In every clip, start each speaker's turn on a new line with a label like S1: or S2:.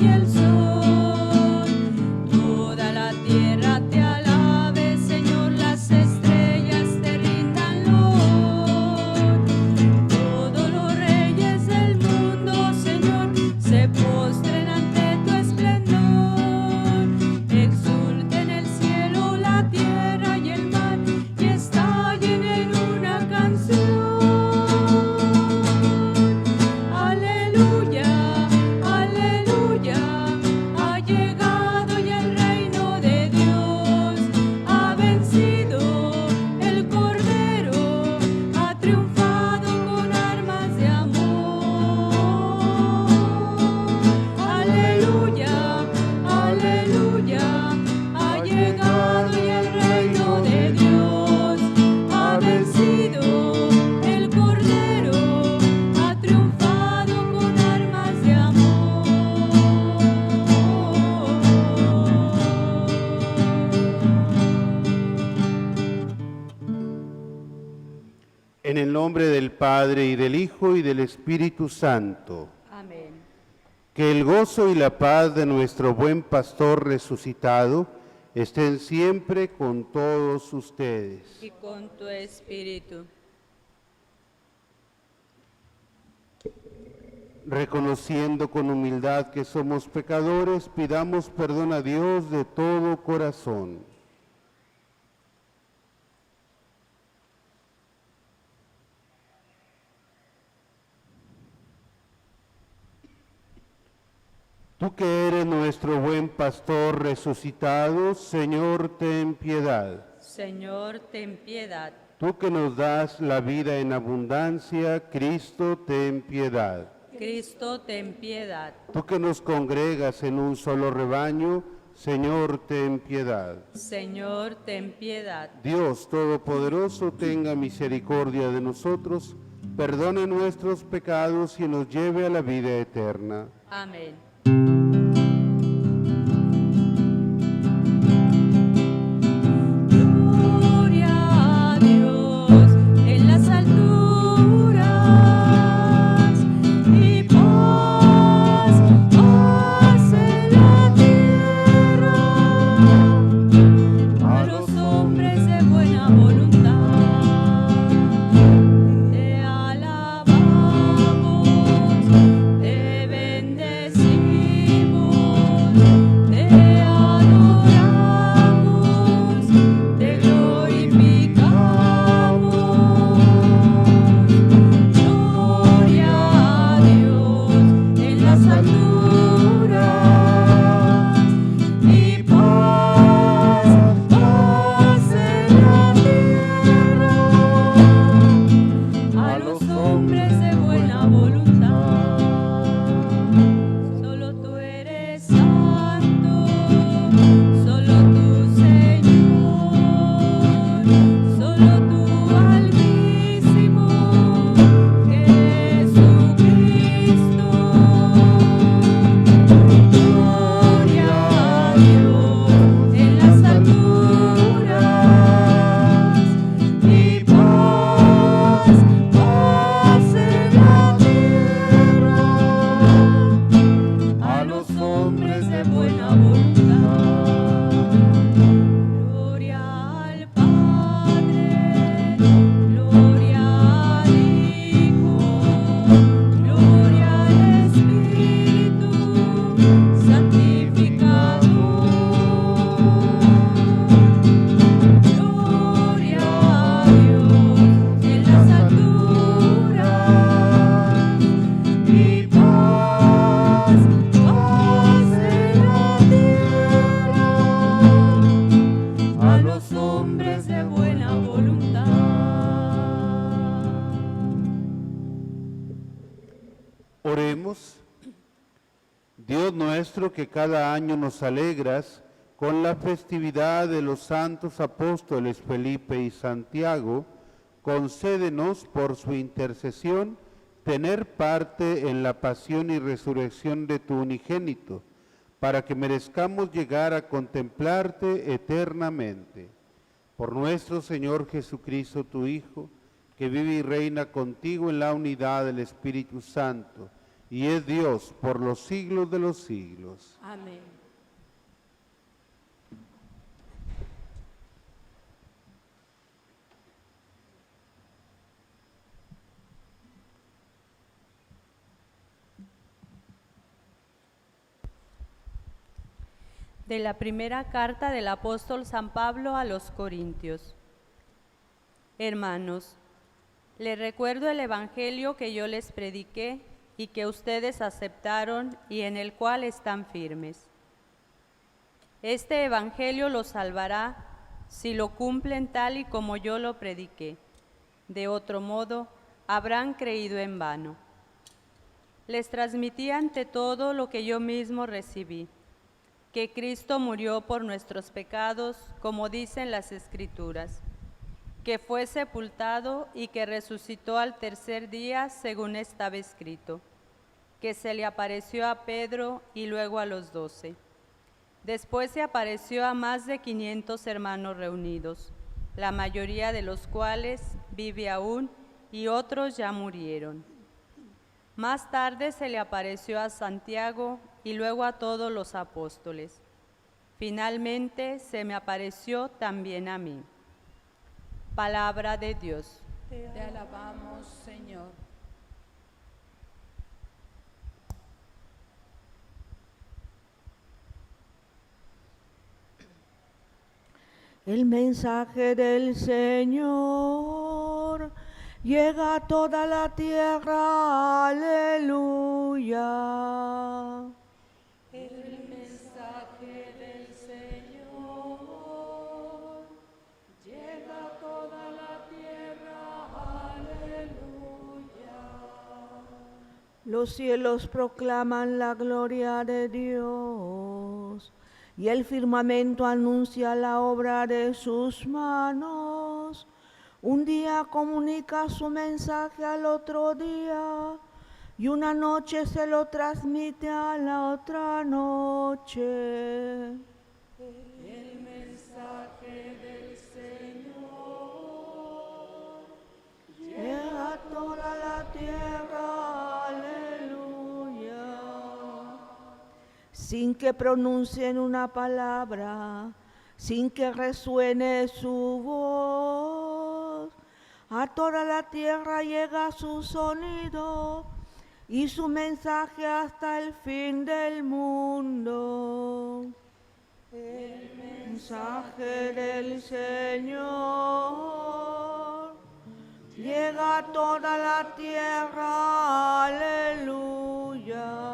S1: y el sol. Toda la tierra te alabe, Señor, las estrellas te rindan loor. Todos los reyes del mundo, Señor, se postren ante tu esplendor. Exulten el cielo, la tierra y el mar, y estallen en una canción. Aleluya, aleluya, ha llegado ya el reino de Dios. Ha vencido el Cordero, ha triunfado con armas de amor. Aleluya, aleluya, ha llegado ya el reino de Dios. Ha vencido el Cordero, ha triunfado con armas de amor.
S2: En el nombre del Padre, y del Hijo, y del Espíritu Santo.
S1: Amén.
S2: Que el gozo y la paz de nuestro buen pastor resucitado estén siempre con todos ustedes.
S1: Y con tu espíritu.
S2: Reconociendo con humildad que somos pecadores, pidamos perdón a Dios de todo corazón. Tú que eres nuestro buen pastor resucitado, Señor, ten piedad.
S1: Señor, ten piedad.
S2: Tú que nos das la vida en abundancia, Cristo, ten piedad.
S1: Cristo, ten piedad.
S2: Tú que nos congregas en un solo rebaño, Señor, ten piedad.
S1: Señor, ten piedad.
S2: Dios Todopoderoso, tenga misericordia de nosotros, perdone nuestros pecados y nos lleve a la vida eterna.
S1: Amén. Gloria a Dios en las alturas y paz, paz en la tierra a los hombres de buena voluntad. Te alabamos, te bendecimos, te adoramos, te glorificamos. Gloria a Dios en las alturas y paz, paz en la tierra a los hombres de buena voluntad. Solo tú eres santo, solo tú, Señor, solo tú, Altísimo Jesucristo. Gloria a Dios en las alturas y paz, paz en la tierra a los hombres de buena voluntad. Gloria al Padre, gloria al Hijo, gloria al Espíritu Santificador. Gloria a Dios en las alturas y paz, paz en la tierra a los hombres de buena voluntad.
S2: Oremos. Dios nuestro, que cada año nos alegras con la festividad de los santos apóstoles Felipe y Santiago, concédenos por su intercesión tener parte en la pasión y resurrección de tu unigénito, para que merezcamos llegar a contemplarte eternamente. Por nuestro Señor Jesucristo, tu Hijo, que vive y reina contigo en la unidad del Espíritu Santo, y es Dios por los siglos de los siglos.
S1: Amén. De la primera carta del apóstol San Pablo a los Corintios. Hermanos, les recuerdo el evangelio que yo les prediqué y que ustedes aceptaron y en el cual están firmes. Este evangelio los salvará si lo cumplen tal y como yo lo prediqué. De otro modo, habrán creído en vano. Les transmití ante todo lo que yo mismo recibí, que Cristo murió por nuestros pecados, como dicen las Escrituras, que fue sepultado y que resucitó al tercer día, según estaba escrito, que se le apareció a Pedro y luego a los 12. Después se apareció a más de 500 hermanos reunidos, la mayoría de los cuales vive aún y otros ya murieron. Más tarde se le apareció a Santiago y luego a todos los apóstoles. Finalmente se me apareció también a mí. Palabra de Dios.
S3: Te alabamos, Señor.
S4: El mensaje del Señor llega a toda la tierra, aleluya.
S3: El mensaje del Señor llega a toda la tierra, aleluya.
S4: Los cielos proclaman la gloria de Dios, y el firmamento anuncia la obra de sus manos. Un día comunica su mensaje al otro día, y una noche se lo transmite a la otra noche.
S3: El mensaje del Señor
S4: Llega a toda la tierra, aleluya. Sin que pronuncien una palabra, sin que resuene su voz, a toda la tierra llega su sonido y su mensaje hasta el fin del mundo. El mensaje del Señor llega a toda la tierra, aleluya.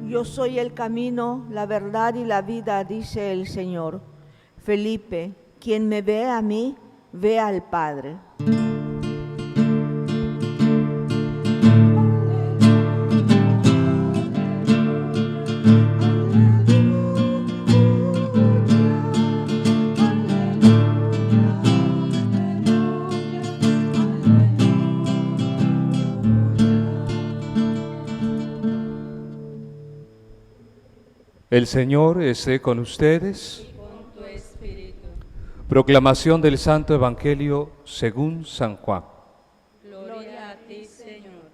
S4: Yo soy el camino, la verdad y la vida, dice el Señor. Felipe, quien me ve a mí, ve al Padre.
S5: El Señor esté con ustedes.
S1: Y con tu espíritu.
S5: Proclamación del Santo Evangelio según San Juan.
S1: Gloria a ti, Señor.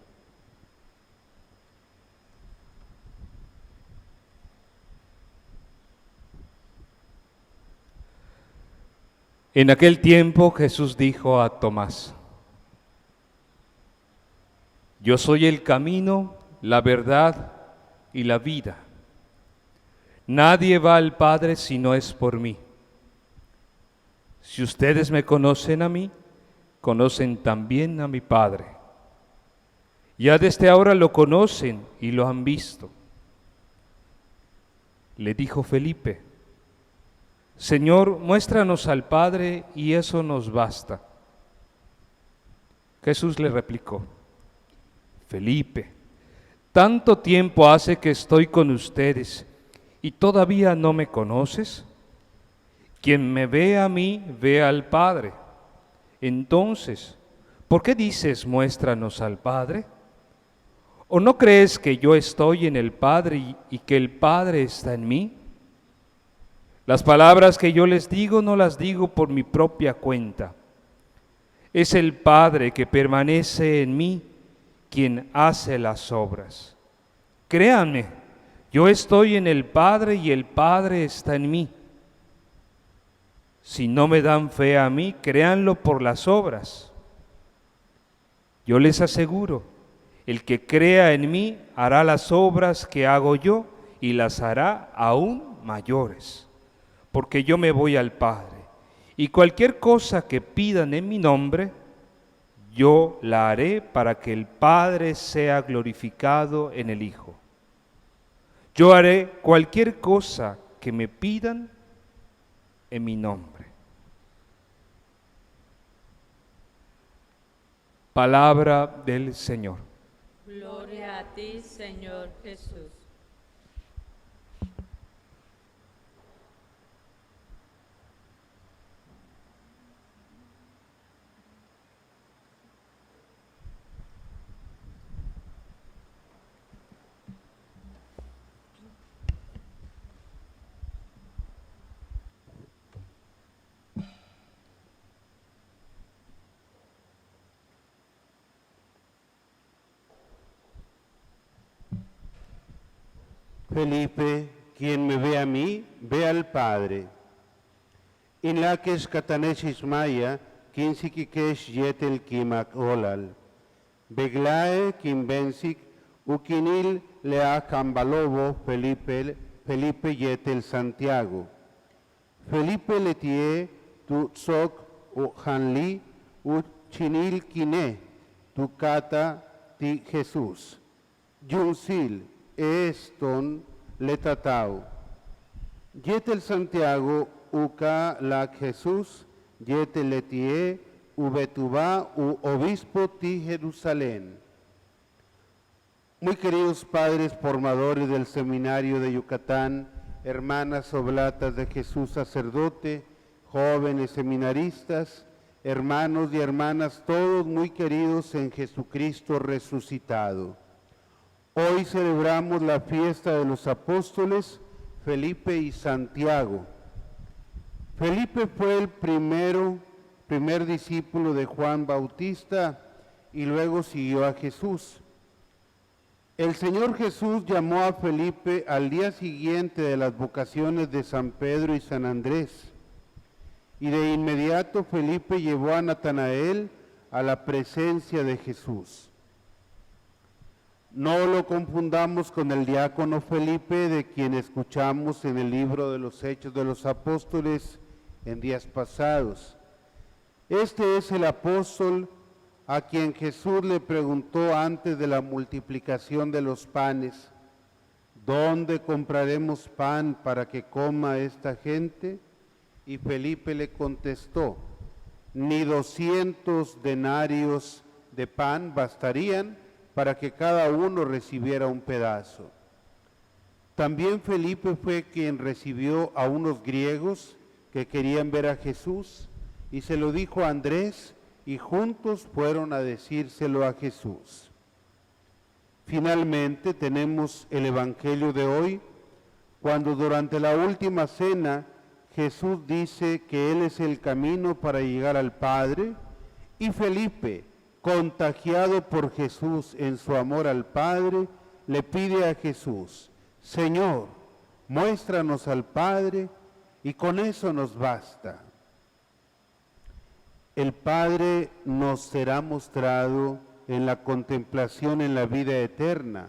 S5: En aquel tiempo Jesús dijo a Tomás: Yo soy el camino, la verdad y la vida. Nadie va al Padre si no es por mí. Si ustedes me conocen a mí, conocen también a mi Padre. Ya desde ahora lo conocen y lo han visto. Le dijo Felipe: Señor, muéstranos al Padre y eso nos basta. Jesús le replicó: Felipe, ¿tanto tiempo hace que estoy con ustedes y todavía no me conoces? Quien me ve a mí, ve al Padre. Entonces, ¿por qué dices, muéstranos al Padre? ¿O no crees que yo estoy en el Padre y que el Padre está en mí? Las palabras que yo les digo no las digo por mi propia cuenta. Es el Padre que permanece en mí quien hace las obras. Créanme, yo estoy en el Padre y el Padre está en mí. Si no me dan fe a mí, créanlo por las obras. Yo les aseguro, el que crea en mí hará las obras que hago yo y las hará aún mayores, porque yo me voy al Padre. Y cualquier cosa que pidan en mi nombre, yo la haré para que el Padre sea glorificado en el Hijo. Yo haré cualquier cosa que me pidan en mi nombre. Palabra del Señor.
S1: Gloria a ti, Señor Jesús.
S2: Felipe, quien me ve a mí, ve al Padre. In laques katanesis maya, kinsikikesh yetel kimak olal. Beglae kinbensik, ukinil lea cambalobo Felipe yetel Santiago. Felipe letie tu sok u hanli u chinil kine, tu kata ti Jesús. Yunsil eston letatau. Yetel Santiago uca la Jesús, yetel letie ubetuba u obispo ti Jerusalén. Muy queridos padres formadores del seminario de Yucatán, hermanas oblatas de Jesús sacerdote, jóvenes seminaristas, hermanos y hermanas, todos muy queridos en Jesucristo resucitado. Hoy celebramos la fiesta de los apóstoles Felipe y Santiago. Felipe fue el primer discípulo de Juan Bautista y luego siguió a Jesús. El Señor Jesús llamó a Felipe al día siguiente de las vocaciones de San Pedro y San Andrés. Y de inmediato Felipe llevó a Natanael a la presencia de Jesús. No lo confundamos con el diácono Felipe, de quien escuchamos en el libro de los Hechos de los Apóstoles en días pasados. Este es el apóstol a quien Jesús le preguntó antes de la multiplicación de los panes: ¿dónde compraremos pan para que coma esta gente? Y Felipe le contestó: ni 200 denarios de pan bastarían para que cada uno recibiera un pedazo. También Felipe fue quien recibió a unos griegos que querían ver a Jesús y se lo dijo a Andrés, y juntos fueron a decírselo a Jesús. Finalmente tenemos el Evangelio de hoy, cuando durante la última cena Jesús dice que Él es el camino para llegar al Padre, y Felipe, contagiado por Jesús en su amor al Padre, le pide a Jesús: Señor, muéstranos al Padre, y con eso nos basta. El Padre nos será mostrado en la contemplación en la vida eterna,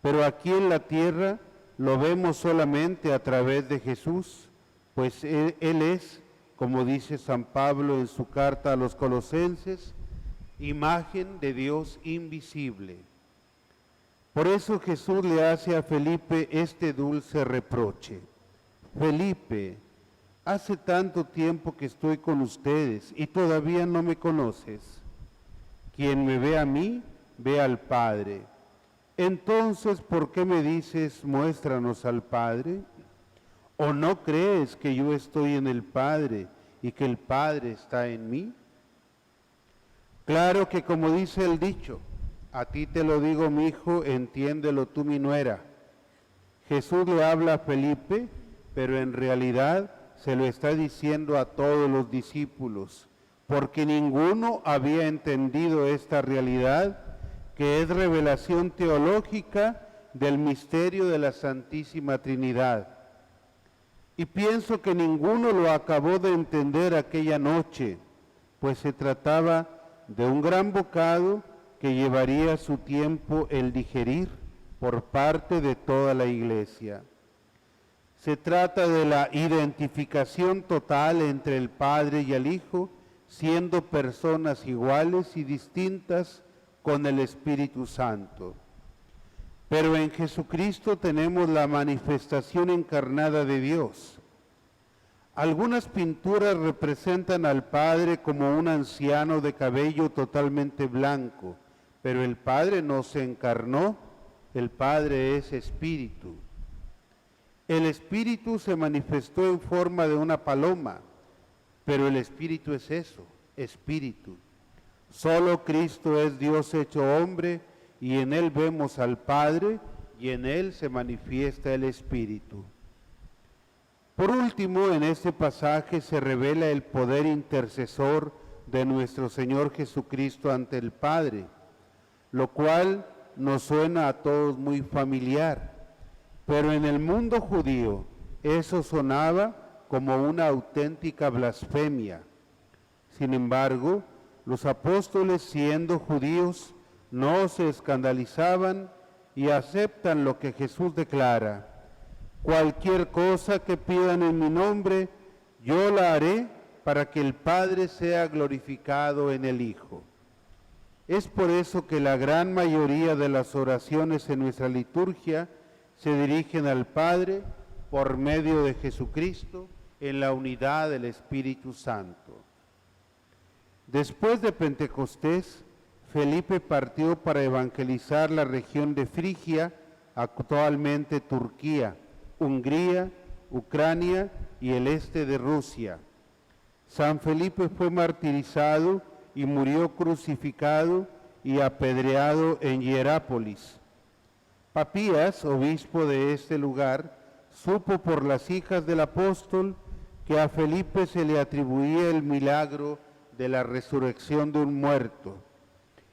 S2: pero aquí en la tierra lo vemos solamente a través de Jesús, pues Él es, como dice San Pablo en su carta a los Colosenses, imagen de Dios invisible. Por eso Jesús le hace a Felipe este dulce reproche: Felipe, hace tanto tiempo que estoy con ustedes y todavía no me conoces. Quien me ve a mí, ve al Padre. Entonces, ¿por qué me dices, muéstranos al Padre? ¿O no crees que yo estoy en el Padre y que el Padre está en mí? Claro que como dice el dicho, a ti te lo digo, mi hijo, entiéndelo tú, mi nuera. Jesús le habla a Felipe, pero en realidad se lo está diciendo a todos los discípulos, porque ninguno había entendido esta realidad, que es revelación teológica del misterio de la Santísima Trinidad. Y pienso que ninguno lo acabó de entender aquella noche, pues se trataba de un gran bocado que llevaría su tiempo el digerir por parte de toda la Iglesia. Se trata de la identificación total entre el Padre y el Hijo, siendo personas iguales y distintas con el Espíritu Santo. Pero en Jesucristo tenemos la manifestación encarnada de Dios. Algunas pinturas representan al Padre como un anciano de cabello totalmente blanco, pero el Padre no se encarnó, el Padre es Espíritu. El Espíritu se manifestó en forma de una paloma, pero el Espíritu es eso, Espíritu. Solo Cristo es Dios hecho hombre, y en Él vemos al Padre, y en Él se manifiesta el Espíritu. Por último, en este pasaje se revela el poder intercesor de nuestro Señor Jesucristo ante el Padre, lo cual nos suena a todos muy familiar, pero en el mundo judío eso sonaba como una auténtica blasfemia. Sin embargo, los apóstoles, siendo judíos, no se escandalizaban y aceptan lo que Jesús declara: cualquier cosa que pidan en mi nombre, yo la haré para que el Padre sea glorificado en el Hijo. Es por eso que la gran mayoría de las oraciones en nuestra liturgia se dirigen al Padre por medio de Jesucristo en la unidad del Espíritu Santo. Después de Pentecostés, Felipe partió para evangelizar la región de Frigia, actualmente Turquía, Hungría, Ucrania y el este de Rusia. San Felipe fue martirizado y murió crucificado y apedreado en Hierápolis. Papías, obispo de este lugar, supo por las hijas del apóstol que a Felipe se le atribuía el milagro de la resurrección de un muerto.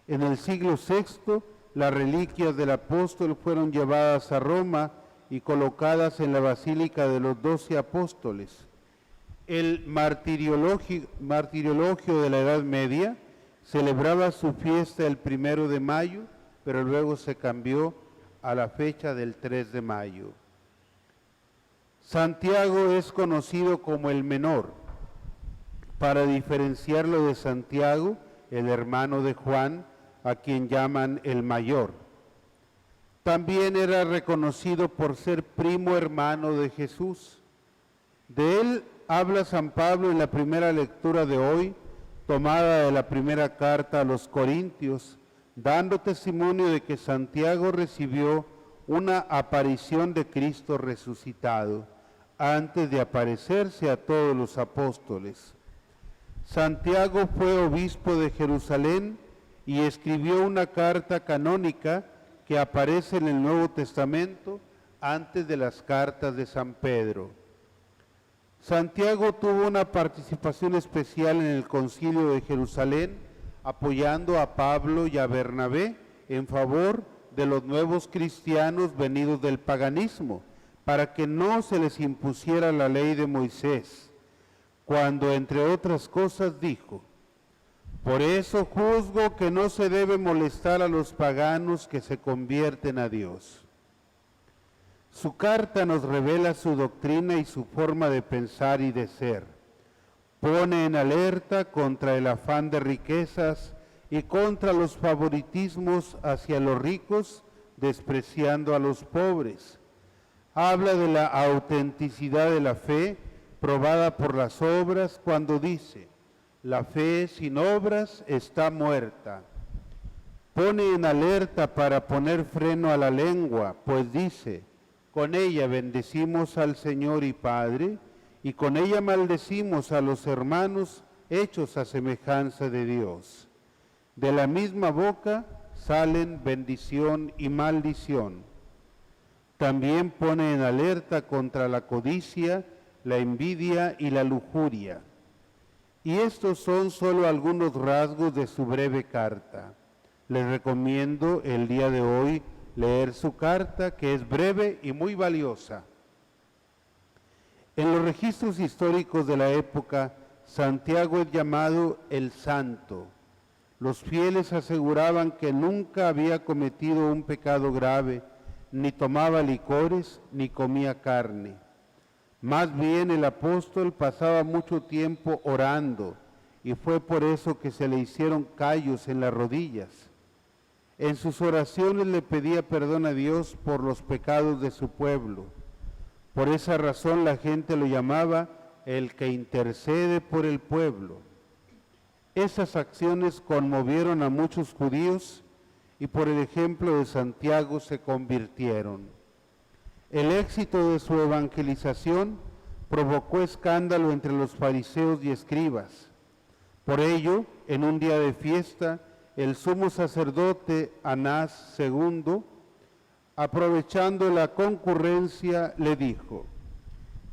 S2: En el siglo VI, las reliquias del apóstol fueron llevadas a Roma y colocadas en la Basílica de los 12 Apóstoles. El martiriologio de la Edad Media celebraba su fiesta el 1 de mayo, pero luego se cambió a la fecha del 3 de mayo. Santiago es conocido como el menor, para diferenciarlo de Santiago, el hermano de Juan, a quien llaman el mayor. También era reconocido por ser primo hermano de Jesús. De él habla San Pablo en la primera lectura de hoy, tomada de la primera carta a los Corintios, dando testimonio de que Santiago recibió una aparición de Cristo resucitado, antes de aparecerse a todos los apóstoles. Santiago fue obispo de Jerusalén y escribió una carta canónica que aparece en el Nuevo Testamento antes de las cartas de San Pedro. Santiago tuvo una participación especial en el Concilio de Jerusalén, apoyando a Pablo y a Bernabé en favor de los nuevos cristianos venidos del paganismo, para que no se les impusiera la ley de Moisés, cuando entre otras cosas dijo: por eso juzgo que no se debe molestar a los paganos que se convierten a Dios. Su carta nos revela su doctrina y su forma de pensar y de ser. Pone en alerta contra el afán de riquezas y contra los favoritismos hacia los ricos, despreciando a los pobres. Habla de la autenticidad de la fe, probada por las obras, cuando dice: la fe sin obras está muerta. Pone en alerta para poner freno a la lengua, pues dice: Con ella bendecimos al Señor y Padre, y con ella maldecimos a los hermanos hechos a semejanza de Dios. De la misma boca salen bendición y maldición. También pone en alerta contra la codicia, la envidia y la lujuria. Y estos son solo algunos rasgos de su breve carta. Les recomiendo el día de hoy leer su carta, que es breve y muy valiosa. En los registros históricos de la época, Santiago es llamado el Santo. Los fieles aseguraban que nunca había cometido un pecado grave, ni tomaba licores, ni comía carne. Más bien el apóstol pasaba mucho tiempo orando, y fue por eso que se le hicieron callos en las rodillas. En sus oraciones le pedía perdón a Dios por los pecados de su pueblo. Por esa razón la gente lo llamaba el que intercede por el pueblo. Esas acciones conmovieron a muchos judíos y por el ejemplo de Santiago se convirtieron. El éxito de su evangelización provocó escándalo entre los fariseos y escribas. Por ello, en un día de fiesta, el sumo sacerdote Anás II, aprovechando la concurrencia, le dijo: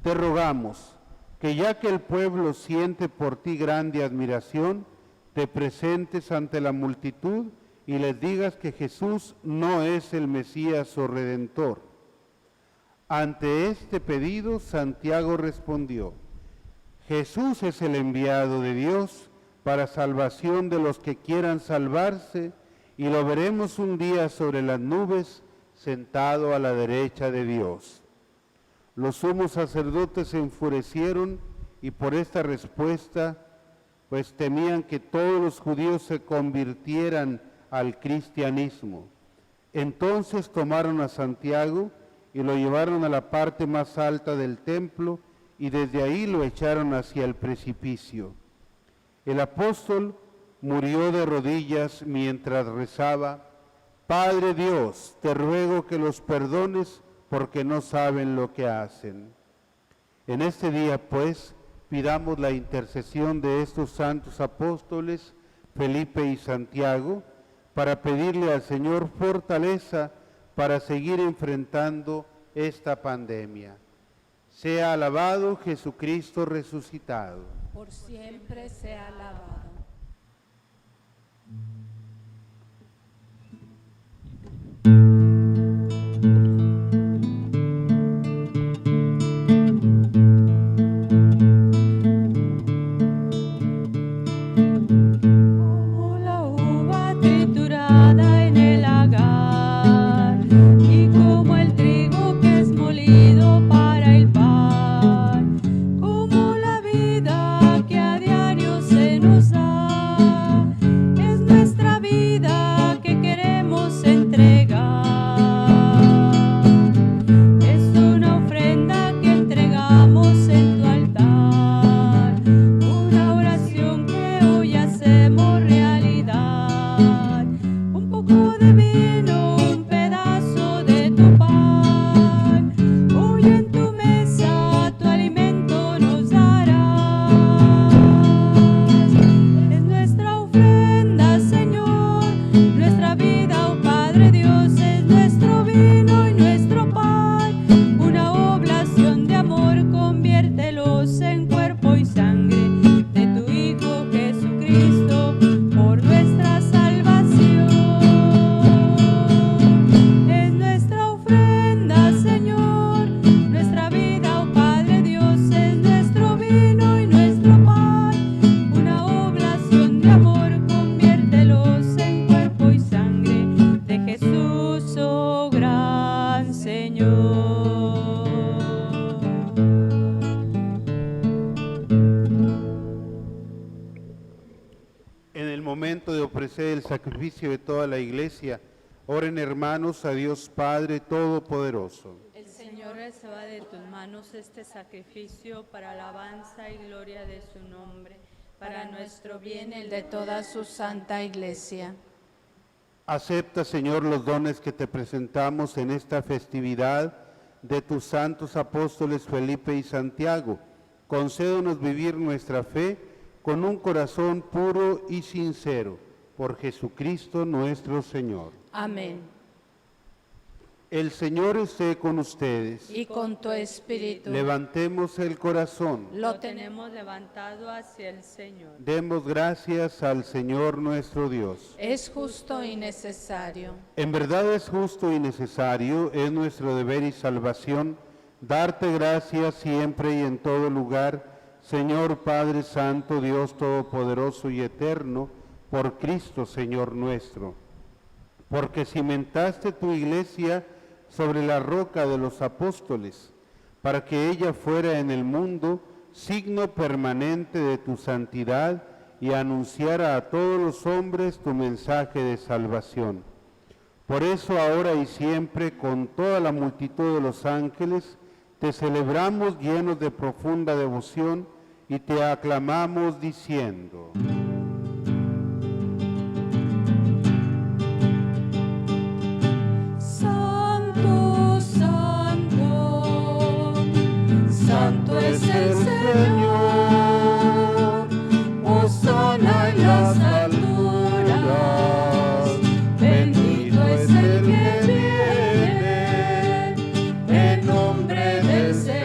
S2: te rogamos que ya que el pueblo siente por ti grande admiración, te presentes ante la multitud y les digas que Jesús no es el Mesías o Redentor. Ante este pedido, Santiago respondió: Jesús es el enviado de Dios para salvación de los que quieran salvarse, y lo veremos un día sobre las nubes, sentado a la derecha de Dios. Los sumos sacerdotes se enfurecieron y por esta respuesta, pues temían que todos los judíos se convirtieran al cristianismo. Entonces tomaron a Santiago y lo llevaron a la parte más alta del templo y desde ahí lo echaron hacia el precipicio. El apóstol murió de rodillas mientras rezaba: Padre Dios, te ruego que los perdones porque no saben lo que hacen. En este día, pues, pidamos la intercesión de estos santos apóstoles, Felipe y Santiago, para pedirle al Señor fortaleza para seguir enfrentando esta pandemia. Sea alabado Jesucristo resucitado.
S3: Por siempre sea alabado.
S1: Como la uva triturada en el lagar, y como el trigo que es molido para el pan, como la vida que a diario se nos da, es nuestra vida que queremos entregar. Es una ofrenda que entregamos en tu altar, una oración que hoy hacemos realidad. Un poco de vino, un pedazo de tu pan, hoy en tu mesa tu alimento nos darás. Es nuestra ofrenda, Señor, nuestra vida, oh Padre Dios, es nuestro vino y nuestro pan, una oblación de amor, conviértelos en cuerpo y sangre de tu Hijo Jesucristo, por nuestra salvación. Es nuestra ofrenda, Señor, nuestra vida, oh Padre Dios, es nuestro vino y nuestro pan, una oblación de amor, conviértelos en cuerpo y sangre de Jesús, oh gran Señor.
S2: En el momento de ofrecer el sacrificio de toda la iglesia, oren hermanos a Dios Padre Todopoderoso.
S1: El Señor reciba de tus manos este sacrificio para alabanza y gloria de su nombre, para nuestro bien y el de toda su santa iglesia.
S2: Acepta, Señor, los dones que te presentamos en esta festividad de tus santos apóstoles Felipe y Santiago, concédenos vivir nuestra fe con un corazón puro y sincero, por Jesucristo nuestro Señor.
S3: Amén.
S2: El Señor esté con ustedes.
S3: Y con tu espíritu.
S2: Levantemos el corazón.
S3: Lo
S1: Tenemos levantado hacia el Señor.
S2: Demos gracias al Señor nuestro Dios.
S3: Es justo y necesario.
S2: En verdad es justo y necesario, es nuestro deber y salvación, darte gracias siempre y en todo lugar, Señor Padre Santo, Dios Todopoderoso y Eterno, por Cristo Señor nuestro. Porque cimentaste tu iglesia sobre la roca de los apóstoles, para que ella fuera en el mundo signo permanente de tu santidad y anunciara a todos los hombres tu mensaje de salvación. Por eso ahora y siempre, con toda la multitud de los ángeles, te celebramos llenos de profunda devoción y te aclamamos diciendo:
S1: Santo, santo, santo es el Señor, hosana en las alturas, bendito es el que viene en nombre del Señor.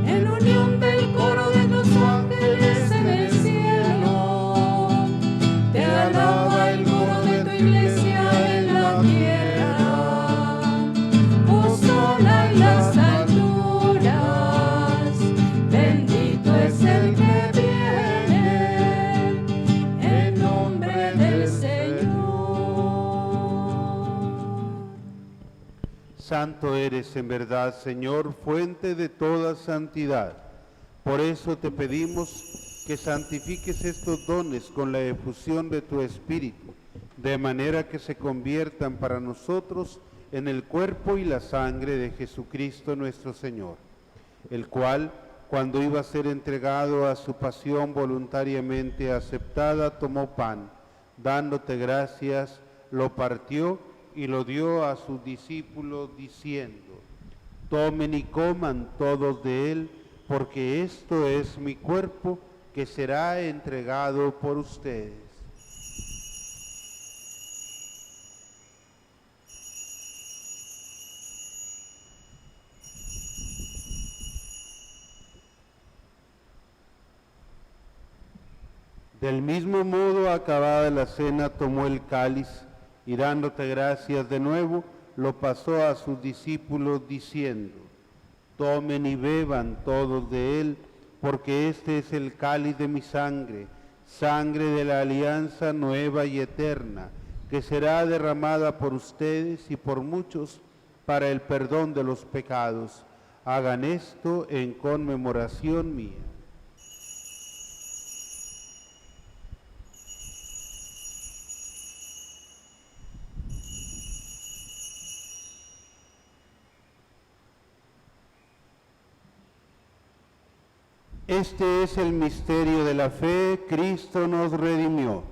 S1: En unión del coro de los ángeles en el cielo, te alaba el coro de tu iglesia en la tierra. Hosana en las alturas, bendito es el que viene en nombre del Señor.
S2: Santo eres en verdad, Señor, fuente de toda santidad. Por eso te pedimos que santifiques estos dones con la efusión de tu Espíritu, de manera que se conviertan para nosotros en el cuerpo y la sangre de Jesucristo nuestro Señor, el cual, cuando iba a ser entregado a su pasión voluntariamente aceptada, tomó pan, dándote gracias, lo partió y lo dio a sus discípulos diciendo: tomen y coman todos de él, porque esto es mi cuerpo que será entregado por ustedes. Del mismo modo, acabada la cena, tomó el cáliz y dándote gracias de nuevo, lo pasó a sus discípulos diciendo: tomen y beban todos de él, porque este es el cáliz de mi sangre, sangre de la alianza nueva y eterna, que será derramada por ustedes y por muchos para el perdón de los pecados. Hagan esto en conmemoración mía. Este es el misterio de la fe. Cristo nos redimió.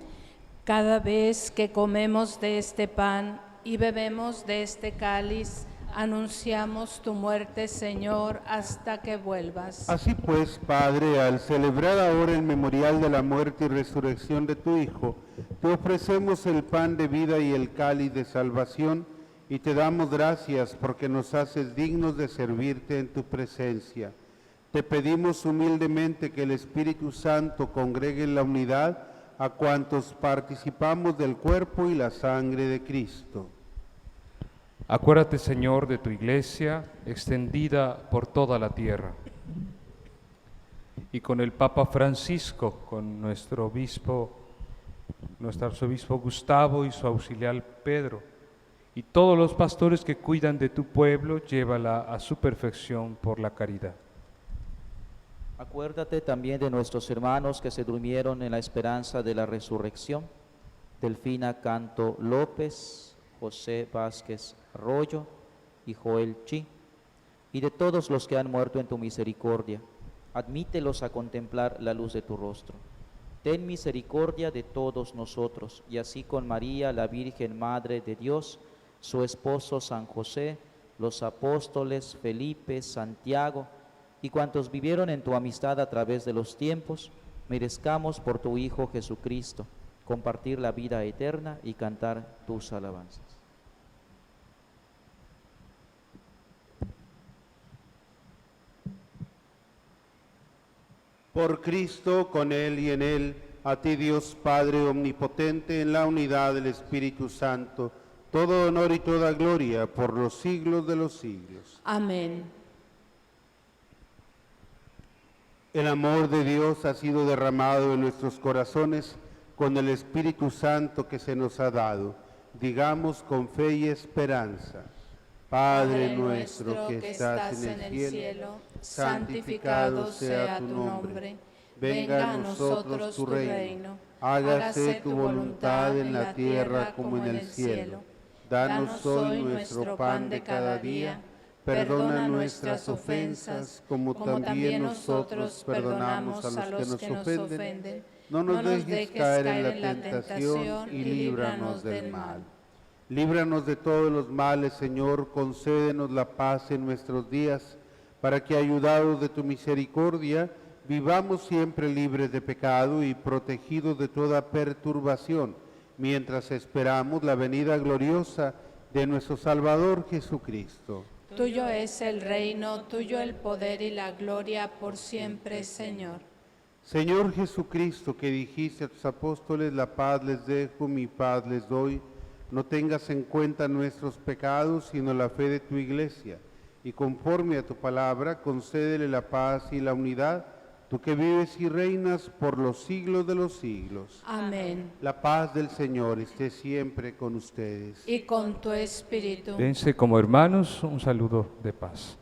S3: Cada vez que comemos de este pan y bebemos de este cáliz, anunciamos tu muerte, Señor, hasta que vuelvas.
S2: Así pues, Padre, al celebrar ahora el memorial de la muerte y resurrección de tu Hijo, te ofrecemos el pan de vida y el cáliz de salvación, y te damos gracias porque nos haces dignos de servirte en tu presencia. Te pedimos humildemente que el Espíritu Santo congregue en la unidad a cuantos participamos del cuerpo y la sangre de Cristo.
S5: Acuérdate, Señor, de tu iglesia extendida por toda la tierra. Y con el Papa Francisco, con nuestro arzobispo Gustavo y su auxiliar Pedro, y todos los pastores que cuidan de tu pueblo, llévala a su perfección por la caridad.
S6: Acuérdate también de nuestros hermanos que se durmieron en la esperanza de la resurrección: Delfina Canto López, José Vázquez Arroyo y Joel Chi, y de todos los que han muerto en tu misericordia. Admítelos a contemplar la luz de tu rostro. ten misericordia de todos nosotros, y así con María, la Virgen Madre de Dios, su esposo San José, los apóstoles Felipe, Santiago, y cuantos vivieron en tu amistad a través de los tiempos, merezcamos por tu Hijo Jesucristo compartir la vida eterna y cantar tus alabanzas.
S2: Por Cristo, con Él y en Él, a ti Dios Padre Omnipotente, en la unidad del Espíritu Santo, todo honor y toda gloria por los siglos de los siglos.
S3: Amén.
S2: El amor de Dios ha sido derramado en nuestros corazones con el Espíritu Santo que se nos ha dado. Digamos con fe y esperanza. Padre nuestro que estás en el cielo, santificado sea tu nombre. Venga a nosotros tu reino. Hágase tu voluntad en la tierra como en el cielo. Danos hoy nuestro pan de cada día. Perdona nuestras ofensas, como también nosotros perdonamos a los que nos ofenden. No nos dejes caer en la tentación y líbranos del mal. Líbranos de todos los males, Señor, concédenos la paz en nuestros días, para que, ayudados de tu misericordia, vivamos siempre libres de pecado y protegidos de toda perturbación, mientras esperamos la venida gloriosa de nuestro Salvador Jesucristo.
S3: Tuyo es el reino, tuyo el poder y la gloria por siempre, Señor.
S2: Señor Jesucristo, que dijiste a tus apóstoles, la paz les dejo, mi paz les doy, no tengas en cuenta nuestros pecados, sino la fe de tu Iglesia, y conforme a tu palabra, concédele la paz y la unidad, tú que vives y reinas por los siglos de los siglos.
S3: Amén.
S2: La paz del Señor esté siempre con ustedes.
S3: Y con tu espíritu.
S5: Dense como hermanos un saludo de paz.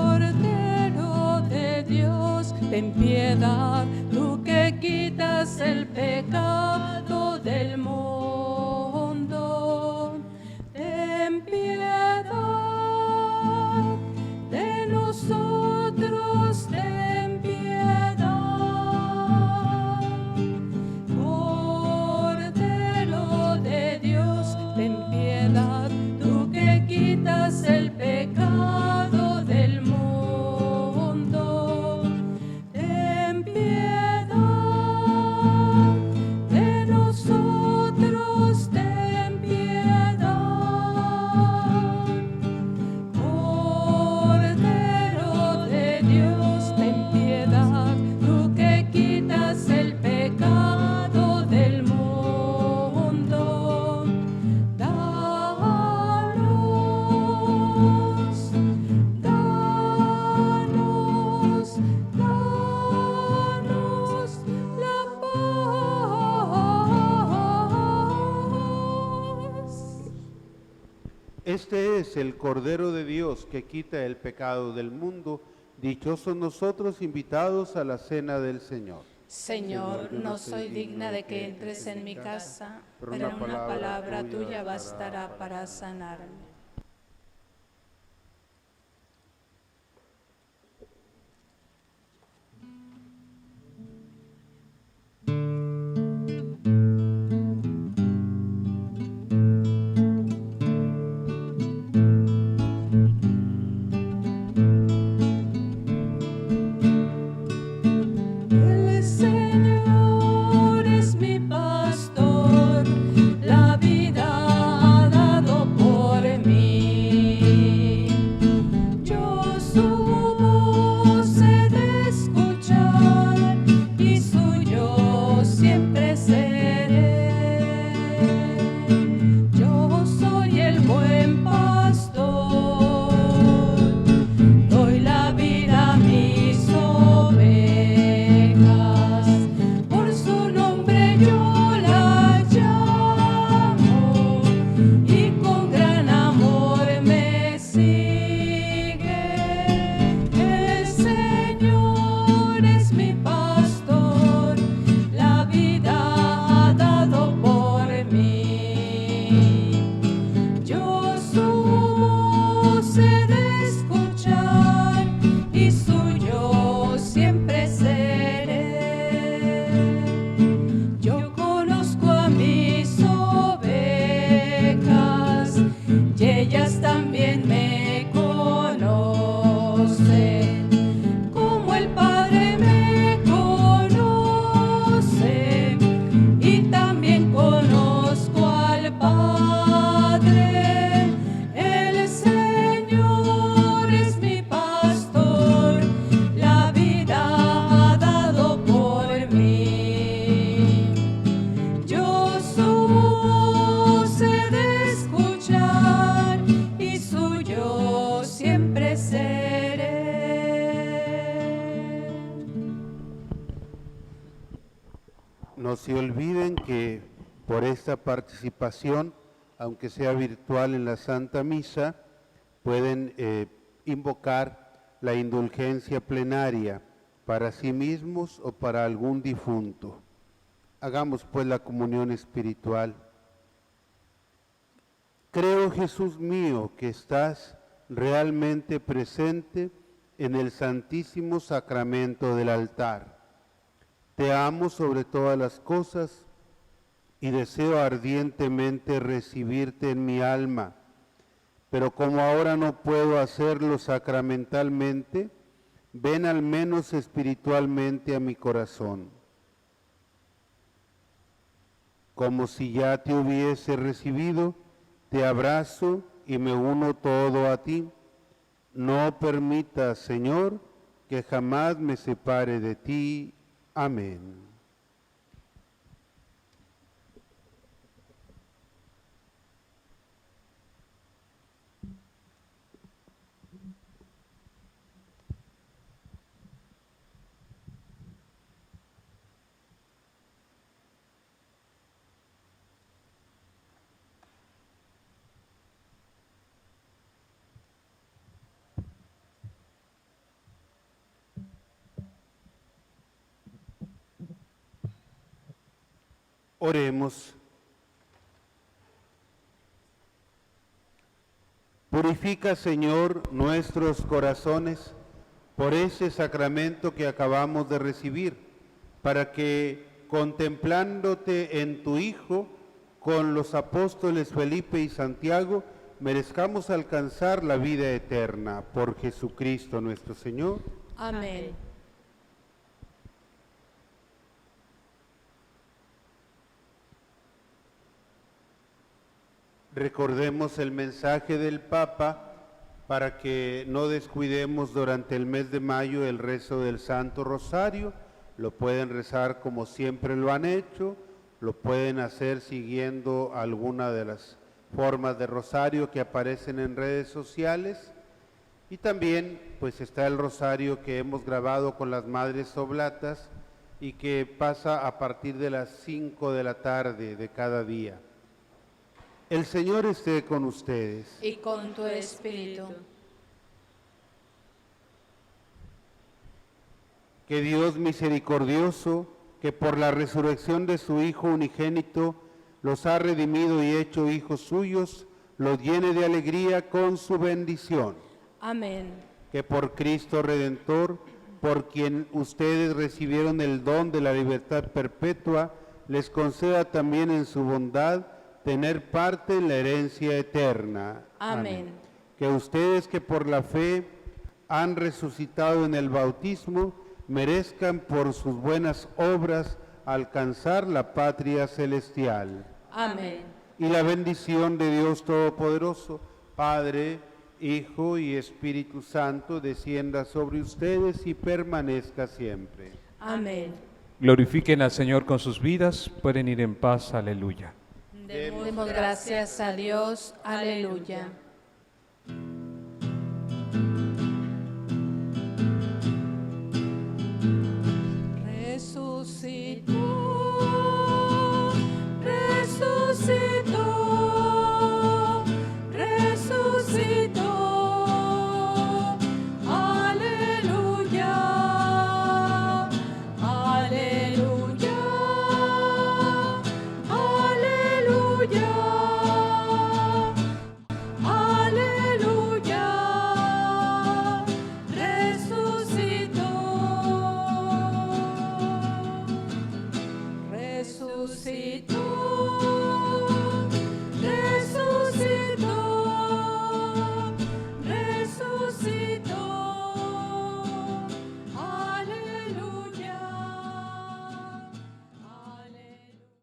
S1: Cordero de Dios, ten piedad, tú que quitas el pecado del mundo. Ten piedad de nosotros, ten piedad. Cordero de Dios, ten piedad, tú que quitas el pecado del mundo. Ten piedad de nosotros, ten piedad. Cordero de Dios, ten piedad, tú que quitas el pecado del mundo. Danos, danos, danos la paz.
S2: Este es el Cordero de Dios que quita el pecado del mundo. Dichosos nosotros invitados a la cena del Señor.
S3: Señor, no soy digna de que entres en mi casa, pero una palabra tuya bastará para sanarme.
S1: El Señor es mi pastor, la vida ha dado por mí.
S2: No se olviden que por esta participación, aunque sea virtual en la Santa Misa, pueden invocar la indulgencia plenaria para sí mismos o para algún difunto. Hagamos pues la comunión espiritual. Creo, Jesús mío, que estás realmente presente en el Santísimo Sacramento del altar. Te amo sobre todas las cosas y deseo ardientemente recibirte en mi alma, pero como ahora no puedo hacerlo sacramentalmente, ven al menos espiritualmente a mi corazón. Como si ya te hubiese recibido, te abrazo y me uno todo a ti. No permitas, Señor, que jamás me separe de ti. Amén. Oremos. Purifica, Señor, nuestros corazones por ese sacramento que acabamos de recibir, para que, contemplándote en tu Hijo, con los apóstoles Felipe y Santiago, merezcamos alcanzar la vida eterna. Por Jesucristo nuestro Señor.
S3: Amén.
S2: Recordemos el mensaje del Papa para que no descuidemos durante el mes de mayo el rezo del Santo Rosario. Lo pueden rezar como siempre lo han hecho, lo pueden hacer siguiendo alguna de las formas de rosario que aparecen en redes sociales. Y también pues está el rosario que hemos grabado con las Madres Oblatas y que pasa a partir de las 5 de la tarde de cada día. El Señor esté con ustedes.
S3: Y con tu espíritu.
S2: Que Dios misericordioso, que por la resurrección de su Hijo unigénito los ha redimido y hecho hijos suyos, los llene de alegría con su bendición.
S3: Amén.
S2: Que por Cristo Redentor, por quien ustedes recibieron el don de la libertad perpetua, les conceda también en su bondad tener parte en la herencia eterna.
S3: Amén.
S2: Que ustedes que por la fe han resucitado en el bautismo, merezcan por sus buenas obras alcanzar la patria celestial.
S3: Amén.
S2: Y la bendición de Dios Todopoderoso, Padre, Hijo y Espíritu Santo, descienda sobre ustedes y permanezca siempre.
S3: Amén.
S5: Glorifiquen al Señor con sus vidas, pueden ir en paz, aleluya.
S3: Demos gracias a Dios. Aleluya. Resucitó, resucitó, resucitó. Aleluya, aleluya, aleluya, aleluya. Resucitó, resucitó.